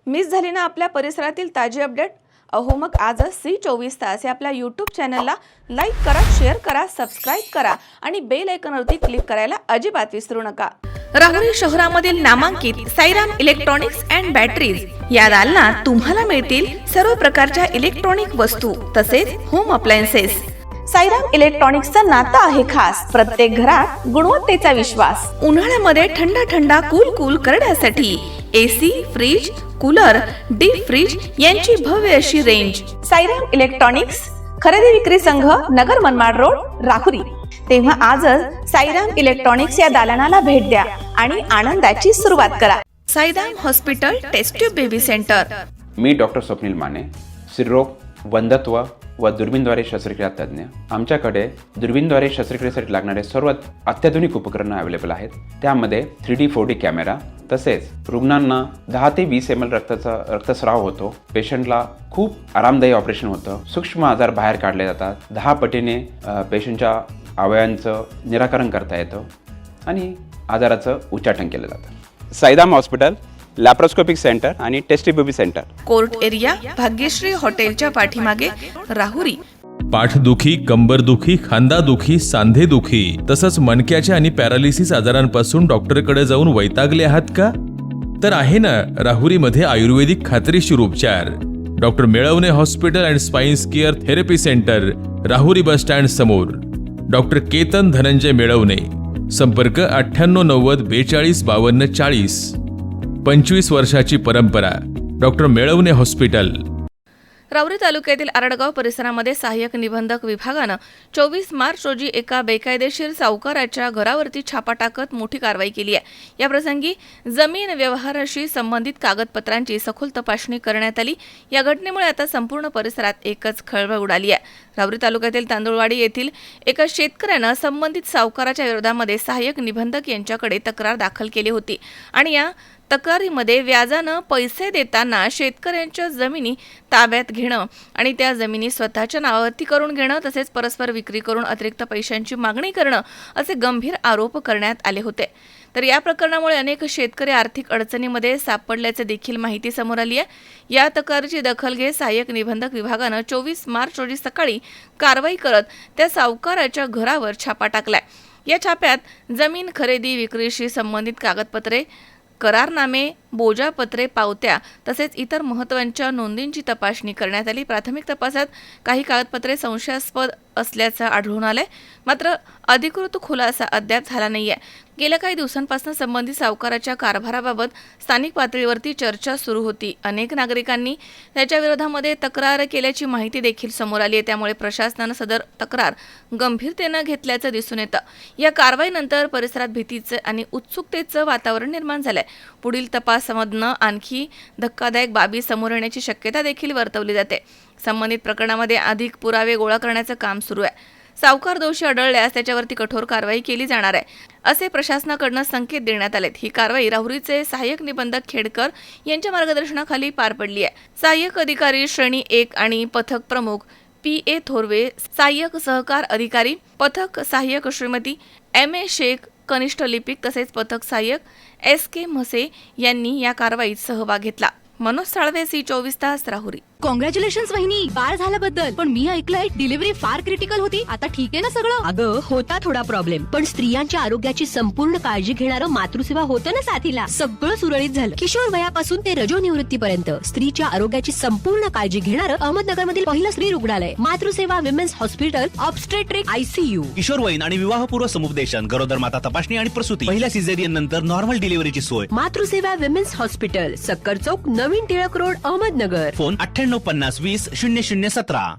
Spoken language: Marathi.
मिस झाली ना आपल्या परिसरातील ताजी अपडेट? अहो मग आजच C24 तास या आपल्या यूट्यूब चॅनलला लाईक करा, शेअर करा, सबस्क्राईब करा आणि बेल आयकॉनवरती क्लिक करायला अजिबात विसरू नका. राहुरी शहरामधील नामांकित साईराम इलेक्ट्रॉनिक्स अँड बॅटरीज या दालनात तुम्हाला मिळतील सर्व प्रकारच्या इलेक्ट्रॉनिक वस्तू तसेच होम अप्लायन्सेस. साईराम इलेक्ट्रॉनिक्सचं नातं आहे खास. प्रत्येक घरात गुणवत्तेचा विश्वास. उन्हाळ्यामध्ये थंड कूल करण्यासाठी AC, fridge, cooler, deep freeze यांची भव्य अशी रेंज. साईराम इलेक्ट्रॉनिक्स खरेदी विक्री संघ, नगर मनमाड रोड, राहुरी. तेव्हा आजच साईराम इलेक्ट्रॉनिक्स या दालनाला भेट द्या आणि आनंदाची सुरुवात करा. Sairam hospital test tube baby centre. मी डॉक्टर स्वप्नील माने, स्त्रीरोग, वंध्यत्व व दुर्बीणद्वारे शस्त्रक्रिया तज्ज्ञ. आमच्याकडे दुर्बीणद्वारे शस्त्रक्रियेसाठी लागणारे सर्व अत्याधुनिक उपकरणं अवेलेबल आहेत. त्यामध्ये 3D 4D कॅमेरा, तसेच रुग्णांना 10 ते 20 ml रक्तस्राव होतो. पेशंटला खूप आरामदायी ऑपरेशन होतं. सूक्ष्म आजार बाहेर काढले जातात. 10 पटीने पेशंटच्या अवयवांचं निराकरण करता येतं आणि आजाराचं उच्चाटन केलं जातं. साईराम हॉस्पिटल, लॅप्रोस्कोपिक सेंटर आणि test baby centre, court area, Bhagyashree हॉटेलच्या पाठीमागे, राहुरी. पाठदुखी, कंबरदुखी, खांदादुखी, सांधेदुखी तसंच मणक्याच्या आणि पॅरालिसिस आजारांपासून डॉक्टरकडे जाऊन वैतागले आहात का? तर आहे ना राहुरीमध्ये आयुर्वेदिक खात्रीशीर उपचार. Doctor Melavane hospital and spines care therapy centre, Rahuri bus stand समोर. डॉक्टर केतन धनंजय मेळवणे. संपर्क 9890 42 52 40. 25 वर्षाची परंपरा. Doctor Melavane hospital. राहुरी तालुक्यातील आरडगाव परिसरामध्ये सहाय्यक निबंधक विभागानं 24 मार्च रोजी एका बेकायदेशीर सावकाराच्या घरावरती छापा टाकत मोठी कारवाई केली आहे. या प्रसंगी जमीन व्यवहाराशी संबंधित कागदपत्रांची सखोल तपासणी करण्यात आली. या घटनेमुळे आता संपूर्ण परिसरात एकच खळबळ उडाली आहे. राहुरी तालुक्यातील तांदुळवाडी येथील एका शेतकऱ्यानं संबंधित सावकाराच्या विरोधामध्ये सहाय्यक निबंधक यांच्याकडे तक्रार दाखल केली होती आणि या तक्रारीमध्ये व्याजानं पैसे देताना शेतकऱ्यांच्या जमिनी ताब्यात घेणं आणि त्या जमिनी स्वतःच्या नावावरती करून घेणं तसेच परस्पर विक्री करून अतिरिक्त पैशांची मागणी करणं असे गंभीर आरोप करण्यात आले होते. तर या प्रकरणामुळे अनेक शेतकरी आर्थिक अडचणीमध्ये सापडल्याचे देखील माहिती समोर आली आहे. या तक्रारीची दखल घेत सहाय्यक निबंधक विभागानं 24 मार्च रोजी सकाळी कारवाई करत त्या सावकाराच्या घरावर छापा टाकलाय. या छाप्यात जमीन खरेदी विक्रीशी संबंधित कागदपत्रे, करारनामे, बोजापत्रे, पावत्या तसेच इतर महत्त्वाच्या नोंदींची तपासणी करण्यात आली. प्राथमिक तपासात काही कागदपत्रे संशयास्पद असल्याचं आढळून आलंय. मात्र अधिकृत खुलासा अद्याप झाला नाहीये. गेल्या काही दिवसांपासून संबंधित सावकाराच्या कारभाराबाबत स्थानिक पातळीवरती चर्चा सुरू होती. अनेक नागरिकांनी त्याच्या विरोधामध्ये तक्रार केल्याची माहिती देखील समोर आली आहे. त्यामुळे प्रशासनानं सदर तक्रार गंभीरतेनं घेतल्याचं दिसून येतं. या कारवाईनंतर परिसरात भीतीचं आणि उत्सुकतेचं वातावरण निर्माण झालंय. पुढील तपासामधनं आणखी धक्कादायक बाबी समोर येण्याची शक्यता देखील वर्तवली जाते. संबंधित प्रकरणामध्ये अधिक पुरावे गोळा करण्याचं काम सुरू आहे. सावकार दोषी आढळल्यास त्याच्यावरती कठोर कारवाई केली जाणार आहे असे प्रशासनाकडून संकेत देण्यात आलेत. ही कारवाई राहुरीचे सहाय्यक निबंधक खेडकर यांच्या मार्गदर्शनाखाली पार पडली आहे. सहाय्यक अधिकारी श्रेणी 1 आणि पथक प्रमुख PA थोरवे, सहाय्यक सहकार अधिकारी, पथक सहाय्यक श्रीमती MA शेख, कनिष्ठ लिपिक तसेच पथक सहाय्यक SK म्हसे यांनी या कारवाईत सहभाग घेतला. मनोज साळवे, C24 तास, राहुरी. कॉंग्रॅच्युलेशन्स वहिनी, बाळ झाल्याबद्दल. पण मी ऐकलंय डिलिव्हरी फार क्रिटिकल होती. आता ठीक आहे ना सगळं? अगं होता थोडा प्रॉब्लेम, पण स्त्रियांच्या आरोग्याची संपूर्ण काळजी घेणारं मातृसेवा होतं ना साथीला. सगळं सुरळीत झालं. किशोर वयापासून ते रजोनिवृत्तीपर्यंत स्त्रीच्या आरोग्याची संपूर्ण काळजी घेणारं अहमदनगरमधील पहिलं स्त्री रुग्णालय Matruseva women's hospital, obstetric ICU. किशोरवयीन आणि विवाहपूर्व समुपदेशन, गरोदर माता तपासणी आणि प्रसूती, पहिल्या सिझेरियन नंतर नॉर्मल डिलिव्हरीची सोय. मातृसेवा विमेन्स हॉस्पिटल, सक्कर चौक, नवीन टिळक रोड, अहमदनगर. फोन 9850 20 0017.